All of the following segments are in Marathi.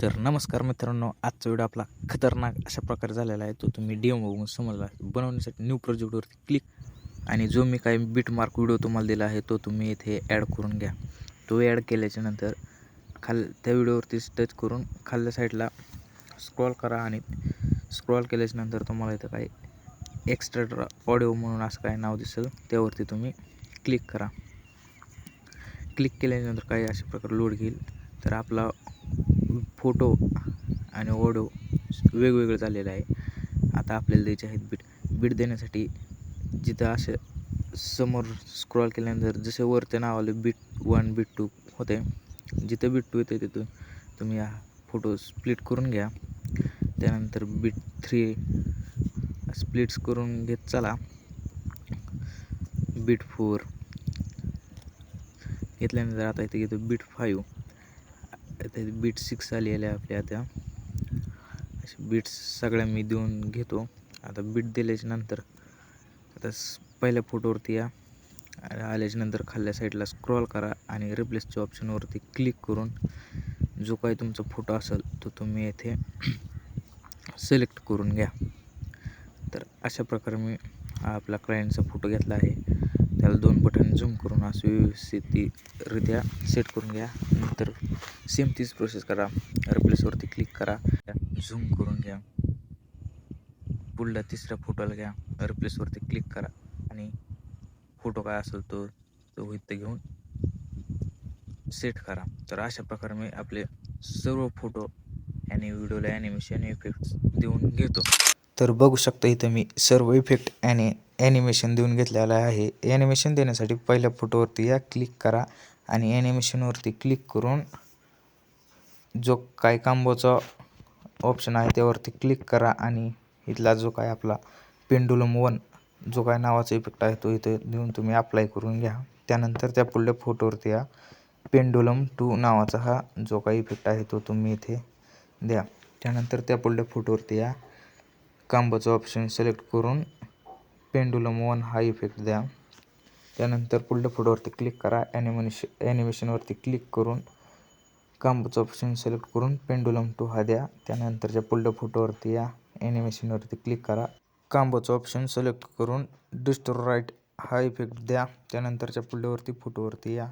तर नमस्कार मित्रांनो, आजचा व्हिडिओ आपला खतरनाक अशा प्रकारे झालेला आहे. तो तुम्ही डेमो बघून समजला. बनवण्यासाठी न्यू प्रोजेक्टवरती क्लिक आणि जो मी काही बिटमार्क व्हिडिओ तुम्हाला दिला आहे तो तुम्ही इथे ॲड करून घ्या. तो ॲड केल्याच्या नंतर त्या व्हिडिओवरती टच करून खालच्या साईडला स्क्रॉल करा आणि स्क्रॉल केल्याच्या नंतर तुम्हाला इथं काही एक्स्ट्रा ऑडिओ म्हणून असं काही नाव दिसेल, त्यावरती तुम्ही क्लिक करा. क्लिक केल्यानंतर काही अशा प्रकारे लोड घेईल. तर आपला फोटो आणि ऑडिओ वेगवेगळं झालेलं आहे. आता आपल्याला द्यायचे आहेत बीट देण्यासाठी जिथं असे समोर स्क्रॉल केल्यानंतर जसे वरते नाव आले बीट 1 बीट 2 होते, जिथं बीट 2 येते तिथून तुम्ही हा फोटो स्प्लिट करून घ्या. त्यानंतर बीट 3 स्प्लिट्स करून घेत चला. बीट 4 घेतल्यानंतर आता इथे घेतो बीट 5. आता बीट 6 आलेले आपल्या त्या बीट्स सगळ्या मी देऊन घेतो. आता बीट दिल्याच्या नंतर आता पहिल्या फोटोवरती या. आल्याच्या नंतर खाल्ल्या साईडला स्क्रॉल करा आणि रिप्लेसच्या ऑप्शनवरती क्लिक करून जो काही तुमचा फोटो असेल तो तुम्ही येथे सिलेक्ट करून घ्या. तर अशा प्रकारे मी हा आपला क्लायंटचा फोटो घेतला आहे. त्याला 2 बटन झूम करून असं व्यवस्थितरित्या सेट करून घ्या. नंतर सेम तीच प्रोसेस करा. रिप्लेसवरती क्लिक करा, झूम करून घ्या. पुढल्या तिसऱ्या फोटोला घ्या, रिप्लेसवरती क्लिक करा आणि फोटो काय असेल तो इथं घेऊन सेट करा. तर अशा प्रकारे मी आपले सर्व फोटो आणि व्हिडिओला ॲनिमेशन इफेक्ट्स देऊन घेतो. तर बघू शकता इथं मी सर्व इफेक्ट आणि ॲनिमेशन देऊन घेतलेलं आहे. ॲनिमेशन देण्यासाठी पहिल्या फोटोवरती या, क्लिक करा आणि ॲनिमेशनवरती क्लिक करून जो काय कांबोचा ऑप्शन आहे त्यावरती क्लिक करा आणि इथला जो काय आपला पेंडुलम 1 जो काय नावाचा इफेक्ट आहे तो इथे देऊन तुम्ही अप्लाय करून घ्या. त्यानंतर त्या पुढल्या फोटोवरती या, पेंडुलम 2 नावाचा हा जो काही इफेक्ट आहे तो तुम्ही इथे द्या. त्यानंतर त्या पुढल्या फोटोवरती या, कांबोचा ऑप्शन सिलेक्ट करून पेंडुलम 1 हा इफेक्ट द्या. त्यानंतर पुढल्या फोटोवरती क्लिक करा, ॲनिमेशनवरती क्लिक करून कांबोचा ऑप्शन सिलेक्ट करून पेंडुलम 2 हा द्या. त्यानंतरच्या पुढल्या फोटोवरती या, ॲनिमेशनवरती क्लिक करा, कांबोचा ऑप्शन सिलेक्ट करून डिस्टोर राईट हा इफेक्ट द्या. त्यानंतरच्या पुढल्यावरती फोटोवरती या,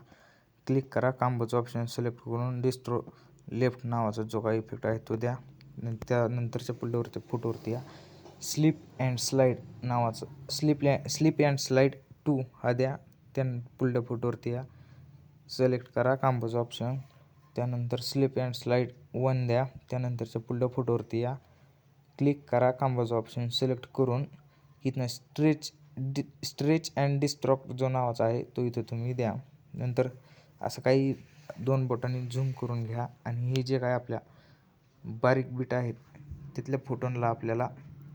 क्लिक करा, कांबोचा ऑप्शन सिलेक्ट करून डिस्ट्रो लेफ्ट नावाचा जो काही इफेक्ट आहे तो द्या. त्यानंतरच्या पुढल्यावरती फोटोवरती या, स्लिप अँड स्लाईड नावाचं स्लिप अँड स्लाईड 2 हा द्या. पुढल्या फोटोवरती या, सिलेक्ट करा कांबोचा ऑप्शन, त्यानंतर स्लिप अँड स्लाईड 1 द्या. त्यानंतरच्या पुढल्या फोटोवरती या, क्लिक करा, कांबोचा ऑप्शन सिलेक्ट करून इथनं स्ट्रेच अँड डिस्ट्रॉक्ट जो नावाचा आहे तो इथे तुम्ही द्या. नंतर असं काही 2 बटन झूम करून घ्या आणि हे जे काय आपल्या बारीक बीट आहेत तिथल्या फोटोंना आपल्याला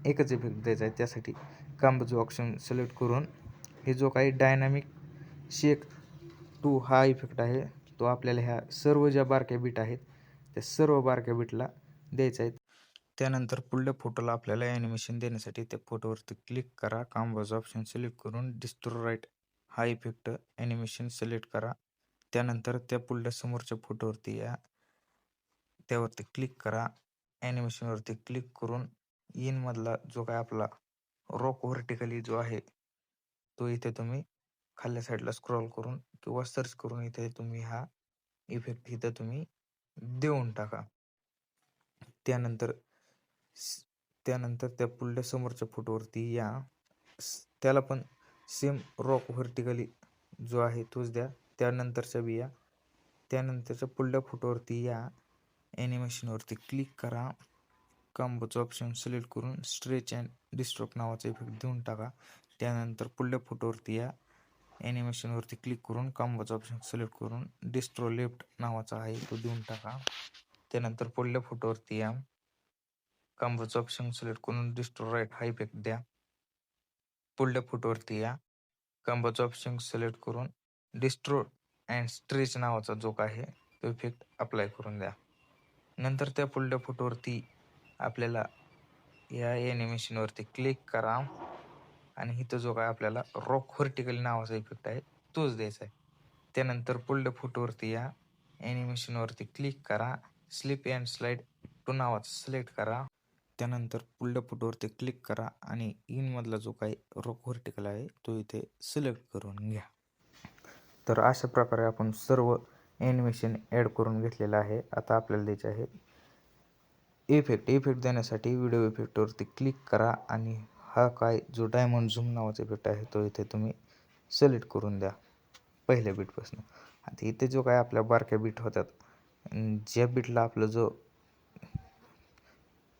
एकच इफेक्ट द्यायचा आहे. त्यासाठी कांबोचं ऑप्शन सिलेक्ट करून हे जो काही डायनामिक शेक 2 हा इफेक्ट आहे तो आपल्याला ह्या सर्व ज्या बारक्या बीट आहेत त्या सर्व बारक्या बीटला द्यायचा आहे. त्यानंतर पुढल्या फोटोला आपल्याला ॲनिमेशन देण्यासाठी त्या फोटोवरती क्लिक करा, कांबोचा ऑप्शन सिलेक्ट करून डिस्टोर राईट हा इफेक्ट ॲनिमेशन सिलेक्ट करा. त्यानंतर त्या पुढल्या समोरच्या फोटोवरती या, त्यावरती क्लिक करा, ॲनिमेशनवरती क्लिक करून इनमधला जो काय आपला रॉक व्हर्टिकली जो आहे तो इथे तुम्ही खाल्ल्या साईडला स्क्रॉल करून किंवा सर्च करून इथे तुम्ही हा इफेक्ट इथं तुम्ही देऊन टाका. त्यानंतर त्या पुढल्या समोरच्या फोटोवरती या, त्याला पण सेम रॉक व्हर्टिकली जो आहे तोच द्या. त्यानंतरच्या बी या, त्यानंतरच्या पुढल्या फोटोवरती या, ॲनिमेशनवरती क्लिक करा, कांबोचं ऑप्शन सिलेक्ट करून स्ट्रेच अँड डिस्ट्रॉक्ट नावाचा इफेक्ट देऊन टाका. त्यानंतर पुढल्या फोटोवरती या, ॲनिमेशनवरती क्लिक करून कांबोचा ऑप्शन सिलेक्ट करून डिस्ट्रो लेफ्ट नावाचा आहे तो देऊन टाका. त्यानंतर पुढल्या फोटोवरती या, कांबोचा ऑप्शन सिलेक्ट करून डिस्ट्रो राईट हा इफेक्ट द्या. पुढल्या फोटोवरती या, कांबोचा ऑप्शन सिलेक्ट करून डिस्ट्रो अँड स्ट्रेच नावाचा जो काय आहे तो इफेक्ट अप्लाय करून द्या. नंतर त्या पुढल्या फोटोवरती आपल्याला या ॲनिमेशनवरती क्लिक करा आणि इथं जो काय आपल्याला रॉक व्हर्टिकल नावाचा इफेक्ट आहे तोच द्यायचा आहे. त्यानंतर पुढल्या फोटोवरती या, ॲनिमेशनवरती क्लिक करा, स्लिप अँड स्लाइड टू नावाचं सिलेक्ट करा. त्यानंतर पुढल्या फोटोवरती क्लिक करा आणि इनमधला जो काही रॉक व्हर्टिकल आहे तो इथे सिलेक्ट करून घ्या. तर अशा प्रकारे आपण सर्व ॲनिमेशन ॲड करून घेतलेलं आहे. आता आपल्याला द्यायचे आहे इफेक्ट देण्यासाठी व्हिडिओ इफेक्टवरती क्लिक करा आणि हा काय जो डायमंड झूम नावाचा इफेक्ट आहे तो इथे तुम्ही सिलेक्ट करून द्या पहिल्या बीटपासून. आता इथे जो काय आपल्या बारक्या बीट होतात, ज्या बीटला आपलं जो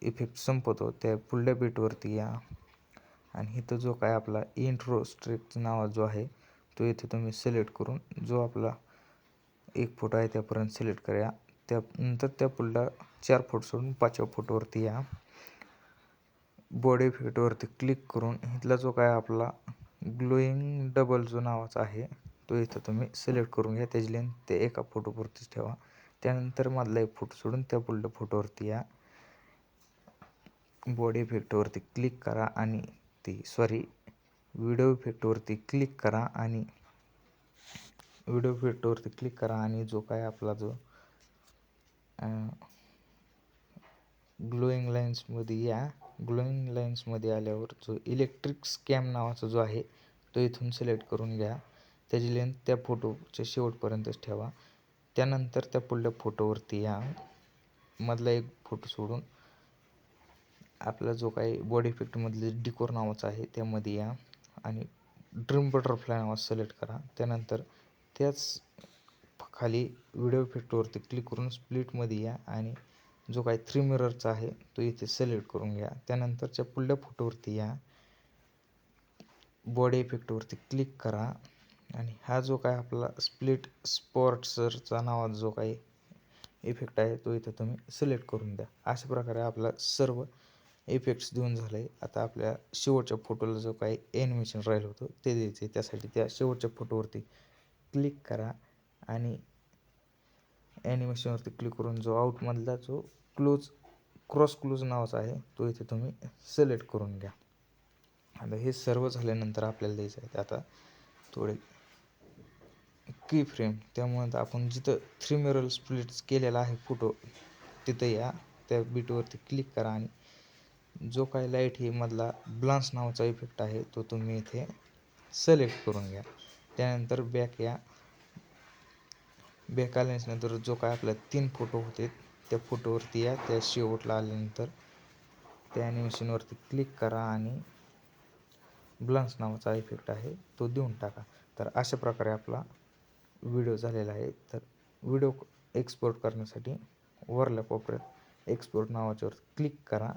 इफेक्ट संपवतो त्या पुढल्या बीटवरती या आणि इथं जो काय आपला इंट्रो स्ट्रिक नावा जो आहे तो इथे तुम्ही सिलेक्ट करून जो आपला एक फोटो आहे त्यापर्यंत सिलेक्ट करा. त्यानंतर त्या पुढला 4 फोटो सोडून 5व्या फोटोवरती या. बॉडी इफेक्टवरती क्लिक करून इथला जो काय आपला ग्लोईंग डबल जो नावाचा आहे तो इथं तुम्ही सिलेक्ट करून घ्या. त्याची लेंथ ते एका फोटोपुरतीच ठेवा. त्यानंतर मधला एक फोटो सोडून त्या पुढल्या फोटोवरती या. बॉडी इफेक्टवरती क्लिक करा आणि व्हिडिओ इफेक्टवरती क्लिक करा आणि जो काय आपला जो ग्लोईंग लाईन्समध्ये आल्यावर जो इलेक्ट्रिक स्कॅम नावाचा जो आहे तो इथून सिलेक्ट करून घ्या. त्याची लेंथ त्या फोटोच्या शेवटपर्यंतच ठेवा. त्यानंतर त्या पुढल्या फोटोवरती या. मधला एक फोटो सोडून आपला जो काही बॉडी इफेक्टमधले डिकोर नावाचा आहे त्यामध्ये या आणि ड्रीम बटरफ्लाय नावाचं सिलेक्ट करा. त्यानंतर त्याच खाली व्हिडिओ इफेक्टवरती क्लिक करून स्प्लिटमध्ये या आणि जो काही 3 मिररचा आहे तो इथे सिलेक्ट करून घ्या. त्यानंतरच्या पुढल्या फोटोवरती या. बॉडी इफेक्टवरती क्लिक करा आणि हा जो काय आपला स्प्लिट स्पॉट्सचा नावाचा जो काही इफेक्ट आहे तो इथे तुम्ही सिलेक्ट करून द्या. अशा प्रकारे आपला सर्व इफेक्ट्स देऊन झालं आहे. आता आपल्या शेवटच्या फोटोला जो काही ॲनिमेशन राहिलं होतं ते द्यायचं आहे. त्यासाठी त्या शेवटच्या फोटोवरती क्लिक करा आणि ॲनिमेशनवरती क्लिक करून जो आउटमधला जो क्रॉस क्लोज नावाचा आहे तो इथे तुम्ही सिलेक्ट करून घ्या. आता हे सर्व झाल्यानंतर आपल्याला द्यायचं आहे आता थोडे की फ्रेम. त्यामुळे आपण जिथं 3 मिरर स्प्लिट्स केलेला आहे फोटो तिथं या. त्या बीटवरती क्लिक करा आणि जो काही लाईट ही मधला ब्लान्स नावाचा इफेक्ट आहे तो तुम्ही इथे सिलेक्ट करून घ्या. त्यानंतर बॅक या. बॅक आल्यानंतर जो काय आपला 3 फोटो होते त्या फोटोवरती या. त्या शेवटला आल्यानंतर त्या ॲनिमेशनवरती क्लिक करा आणि ब्लान्स नावाचा इफेक्ट आहे तो देऊन टाका. तर अशा प्रकारे आपला व्हिडिओ झालेला आहे. तर व्हिडिओ एक्सपोर्ट करण्यासाठी वरल्या कोपऱ्यात एक्सपोर्ट नावाच्यावर क्लिक करा.